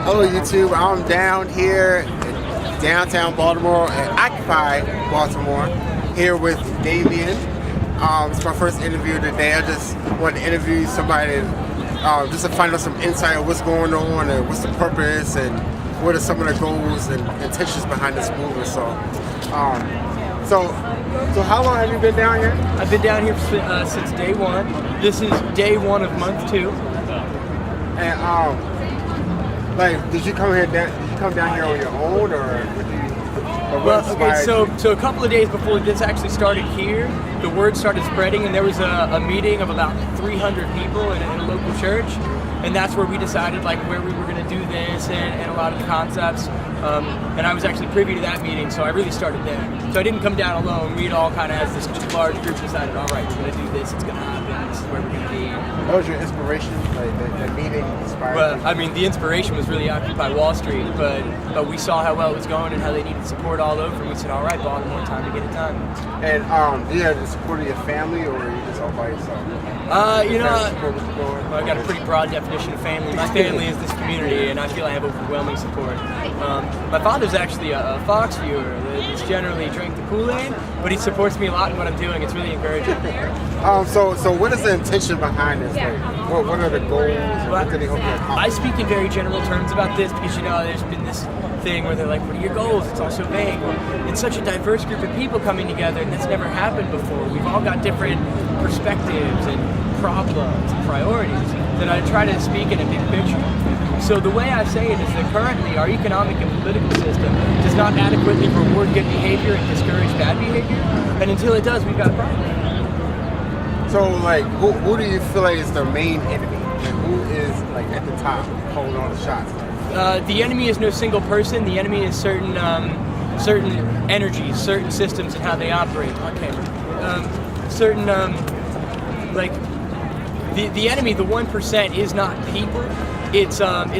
Hello YouTube, I'm down here in downtown Baltimore at Occupy Baltimore here with Damian. It's my first interview today. I just wanted to interview somebody just to find out some insight on what's going on and what's the purpose and what are some of the goals and intentions behind this movement. So how long have you been down here? I've been down here since day one. This is day one of month 2. And did you come down here on your own, or so a couple of days before this actually started here, the word started spreading, and there was a meeting of about 300 people in a local church, and that's where we decided where we were going to do this and a lot of the concepts. And I was actually privy to that meeting, so I really started there. So I didn't come down alone. We all kind of, as this large group, decided, all right, we're going to do this. It's going to happen. This is where we're going to be. What was your inspiration? The meeting inspired Well, you? I mean, the inspiration was really Occupy Wall Street, but we saw how well it was going and how they needed support all over, and we said, all right, Baltimore, time to get it done. And do you have the support of your family, or are you just all by yourself? I've got a pretty broad definition of family. My family is this community, and I feel I have overwhelming support. My father's actually a Fox viewer that's generally drank the Kool-Aid, but he supports me a lot in what I'm doing. It's really encouraging. So what is the intention behind this? What are the goals? And what do they hope to accomplish? I speak in very general terms about this because, there's been this thing where they're like, what are your goals? It's all so vague. Well, it's such a diverse group of people coming together, and that's never happened before. We've all got different perspectives and problems and priorities that I try to speak in a big picture. So the way I say it is that currently our economic and political system does not adequately reward good behavior and discourage bad behavior, and until it does, we've got a problem. So who do you feel like is the main enemy? And who is at the top holding all the shots? The enemy is no single person. The enemy is certain energies, certain systems, and how they operate on camera. The enemy, the 1%, is not people. It's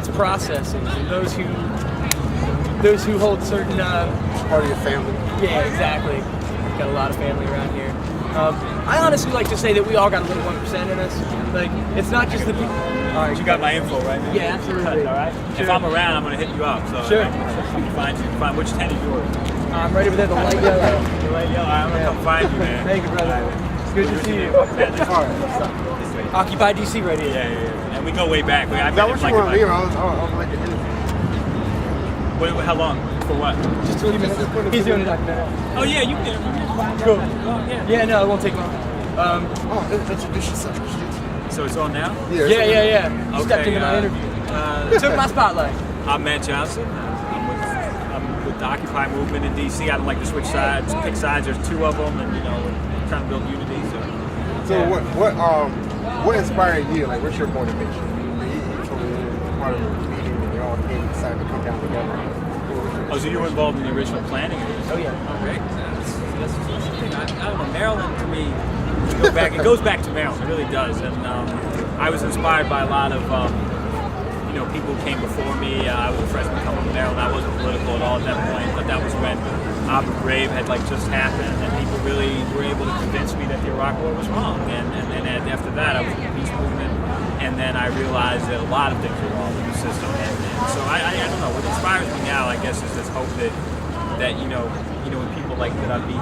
processes, and those who hold certain. Part of your family. Yeah, exactly. Got a lot of family around here. I honestly like to say that we all got a little 1% in us. It's not just the people. All right, you got my info, right? Yeah, absolutely. All right. Sure. If I'm around, I'm gonna hit you up. So sure. I can find you. Find which tent is yours. I'm right over there, the light yellow. The light yellow. I'm gonna come find you, man. Thank you, brother. It's good to see you. Occupy DC right here. Yeah. And we go way back. Is that what you want to leave? I was like an interview. How long? For what? Just 20 minutes. He's doing a documentary. Oh yeah, you can. Cool. Yeah. Yeah, no, it won't take long. Introduce yourself. So it's on now? Yeah. You Okay, stepped into my interview. Took my spotlight. I'm Matt Johnson. I'm with the Occupy movement in DC. I don't like to switch sides, pick sides. There's 2 of them, and we're trying to build unity. So what inspired you? What's your motivation? You told me you were part of a meeting and you all decided to come down together. Oh, so you were involved in the original planning? Oh yeah. Oh, great. That's something. I don't know. Maryland to me, it goes back to Maryland. It really does. And I was inspired by a lot of people who came before me. I was a freshman coming to Maryland. I wasn't political at all at that point, but that was when Abu Ghraib had just happened, and people really were able to convince me that the Iraq War was wrong. And after that, I was in the peace movement, and then I realized that a lot of things were wrong with the system. And so I don't know. What inspires me now, I guess, is this hope that when people that I meet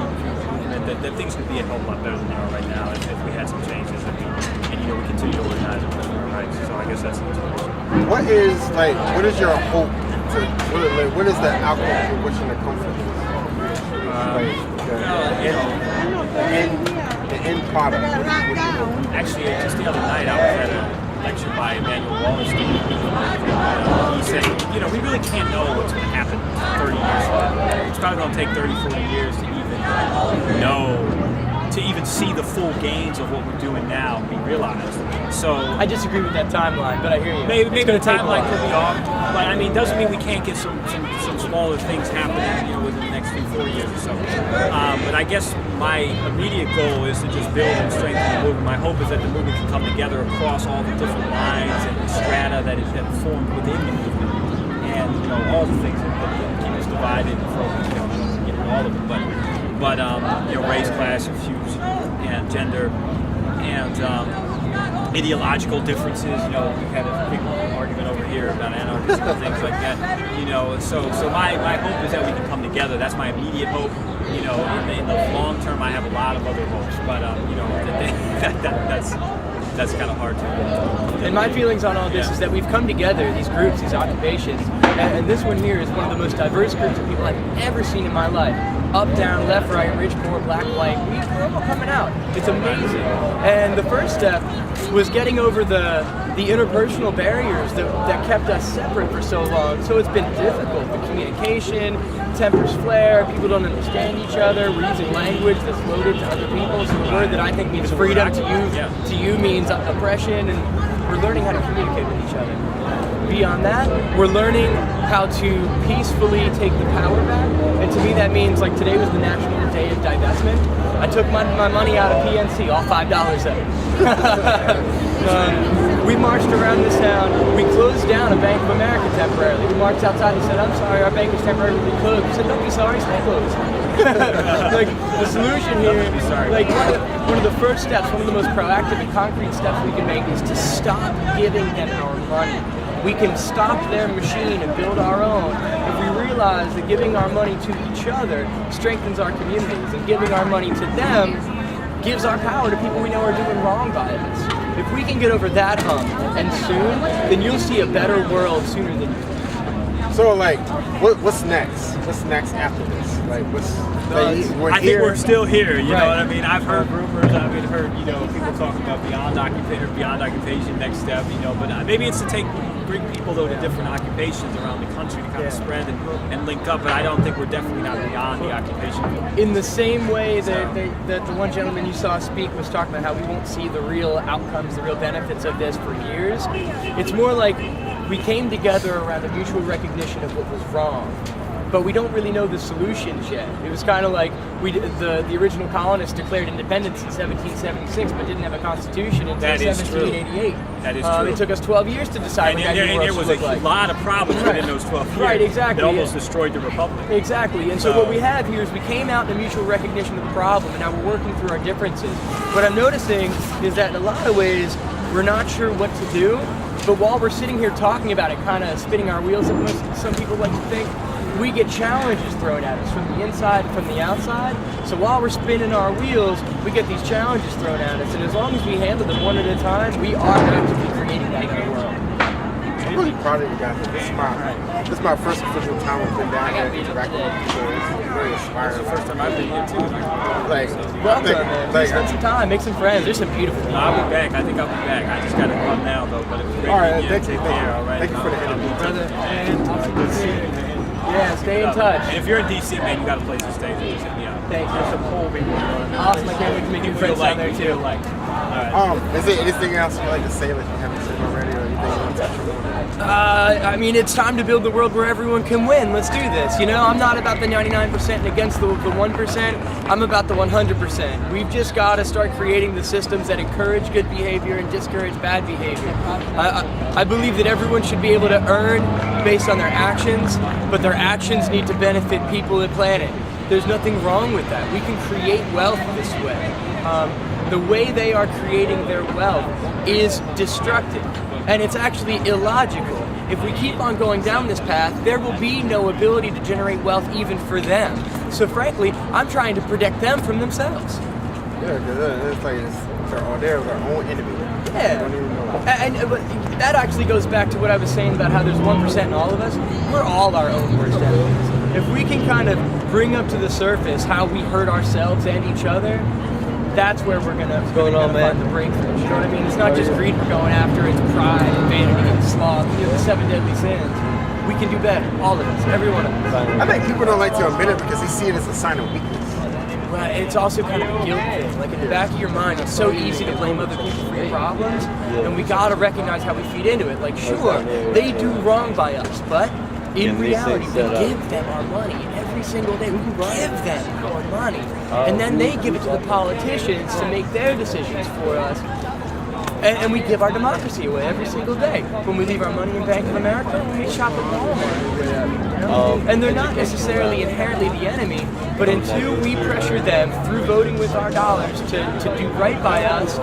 that things could be a hell of a lot better than they are right now if we had some changes and we continue to organize and put our rights. So I guess that's the inspiration. What is your hope what is the outcome you're wishing to come from this? The end product. Actually, just the other night I was at a lecture by Emmanuel Wallerstein. He said, we really can't know what's going to happen 30 years from now. It's probably going to take 30, 40 years to even see the full gains of what we're doing now be realized. So I disagree with that timeline, but I hear you. Maybe the timeline could be off, but I mean, doesn't mean we can't get some smaller things happening, within the next 4 years or so. But I guess my immediate goal is to just build and strengthen the movement. My hope is that the movement can come together across all the different lines and the strata that have formed within the movement, and all the things that keep us divided from all of it, but race, class, and gender, and ideological differences. You know, we had a big argument over here about anarchism and things like that. You know, so my hope is that we can come together. That's my immediate hope. You know, in the long term, I have a lot of other hopes, but you know, that's kind of hard to. And my feelings on all this is that we've come together, these groups, these occupations, and this one here is one of the most diverse groups of people I've ever seen in my life. Up, down, left, right, rich, poor, black, white. We're all coming out. It's amazing. And the first step was getting over the interpersonal barriers that kept us separate for so long. So it's been difficult. The communication, tempers flare, people don't understand each other. We're using language that's loaded to other people. So the word that I think means freedom to you means oppression, and we're learning how to communicate with each other. Beyond that, we're learning how to peacefully take the power back. And to me that means, like, today was the National Day of Divestment. I took my money out of PNC, all $5 of it. We marched around this town. We closed down a Bank of America temporarily. We marched outside and said, "I'm sorry, our bank is temporarily closed." We said, "Don't be sorry, stay closed." Like, the solution here, like, one of the first steps, one of the most proactive and concrete steps we can make is to stop giving them our money. We can stop their machine and build our own if we realize that giving our money to each other strengthens our communities, and giving our money to them gives our power to people we know are doing wrong by us. If we can get over that hump, and soon, then you'll see a better world sooner than you think. So, like, what's next? What's next after this? Like, I think we're still here. You know what I mean? I've heard rumors. I've heard, you know, people talking about beyond occupation, next step. You know, but maybe it's to bring people though to different occupations around the country to kind of spread and link up. But I don't think we're definitely not beyond the occupation. In the same way that the one gentleman you saw speak was talking about how we won't see the real outcomes, the real benefits of this for years. It's more like we came together around a mutual recognition of what was wrong, but we don't really know the solutions yet. It was kind of like the original colonists declared independence in 1776, but didn't have a constitution until 1788. That is true. It took us 12 years to decide what that new world there was a lot of problems within those 12 years. Right, exactly. It almost destroyed the republic. Exactly. And so what we have here is we came out in a mutual recognition of the problem, and now we're working through our differences. What I'm noticing is that in a lot of ways, we're not sure what to do, but while we're sitting here talking about it, kind of spinning our wheels, some people like to think, we get challenges thrown at us from the inside and from the outside. So while we're spinning our wheels, we get these challenges thrown at us, and as long as we handle them one at a time, we are actively creating that better world. I'm really proud of you guys. This is my first official time I've been down here interacting with people. It's very inspiring. It's the first time I've been here too. Like, welcome, man. Spend some time, make some friends. There's some beautiful people. I'll be back. I think I'll be back. I just got to run now though. But it was great. All right, thank you. All right. Thank you for the interview, brother. And awesome to see you. Yeah, stay in touch. And if you're in DC, man, you got a place to stay. Just hit me up. Thanks. There's some cool people. Awesome. I can't wait to meet new friends down there too. Is there anything else you'd like to say that you haven't said already, or anything you want to touch on? I mean, it's time to build the world where everyone can win. Let's do this. You know, I'm not about the 99% and against the 1%. I'm about the 100%. We've just got to start creating the systems that encourage good behavior and discourage bad behavior. I believe that everyone should be able to earn based on their actions, but their actions need to benefit people and planet. There's nothing wrong with that. We can create wealth this way. The way they are creating their wealth is destructive, and it's actually illogical. If we keep on going down this path, there will be no ability to generate wealth even for them. So frankly, I'm trying to protect them from themselves. Yeah, because it's like they're their own enemy. Yeah, and that actually goes back to what I was saying about how there's 1% in all of us. We're all our own worst enemies. If we can kind of bring up to the surface how we hurt ourselves and each other, that's where we're gonna find the breakthrough. You know what I mean? It's not just greed we're going after; it's pride and vanity and sloth. You know, the 7 deadly sins. We can do better, all of us, every one of us. I think people don't like to admit it because they see it as a sign of weakness. Well, it's also kind of a guilt thing. Like, in the back of your mind, it's so easy to blame other people for your problems, and we gotta recognize how we feed into it. Like, sure, they do wrong by us, but in reality, we give them our money every single day. We can give them our money, and then they give it to the politicians to make their decisions for us. And we give our democracy away every single day. When we leave our money in Bank of America, when we shop at Walmart, and they're not necessarily inherently the enemy, but until we pressure them through voting with our dollars to do right by us,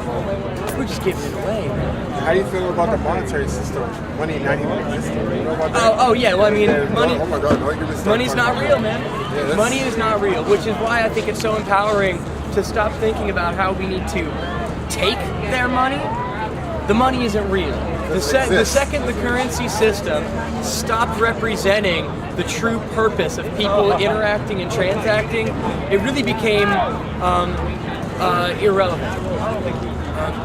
we're just giving it away, man. How do you feel about the monetary system? Money not even existing. You know about that? Oh yeah, well I mean, money. Oh my God, don't get me started. Money's not real, man. Yeah, Money is not real, which is why I think it's so empowering to stop thinking about how we need to take their money. The money isn't real. The second the currency system stopped representing the true purpose of people interacting and transacting, it really became irrelevant.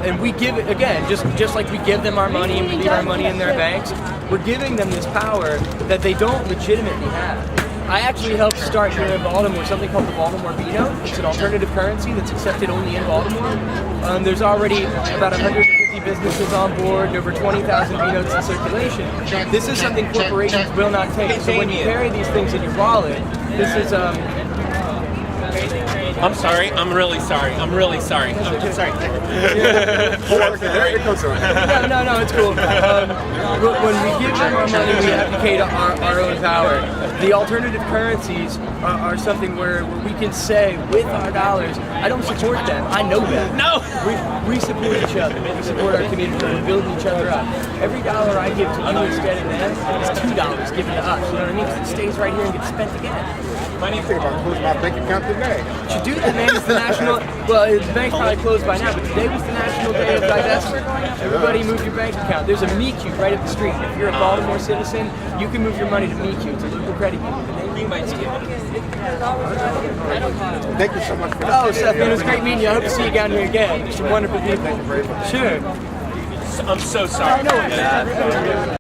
And we give it, again, just like we give them our money and we leave our money in their banks, we're giving them this power that they don't legitimately have. I actually helped start here in Baltimore something called the Baltimore B-Note. It's an alternative currency that's accepted only in Baltimore. There's already about 150 businesses on board and over 20,000 B-Notes in circulation. This is something corporations will not take. So when you carry these things in your wallet, this is I'm sorry. I'm really sorry. I'm really sorry. I'm sorry. No, it's cool. When we give them our money, we abdicate our own power. The alternative currencies are something where we can say with our dollars, I don't support them, I know them. No! We support each other. We support our community. We build each other up. Every dollar I give to you instead of them is $2 given to us. You know what I mean? 'Cause it stays right here and gets spent again. I need to think about closing my bank account today. You should do that, man. It's the national. Well, the bank's probably closed by now, but today was the National Day of Divestment. Everybody move your bank account. There's a meet cute right up the street. If you're a Baltimore citizen, you can move your money to meet cute. It's a local credit union. You might see it. Thank you so much for that. Oh, Seth, man, it was great meeting you. I hope to see you down here again. Just wonderful people. Thank you very much. Sure. I'm so sorry. I know.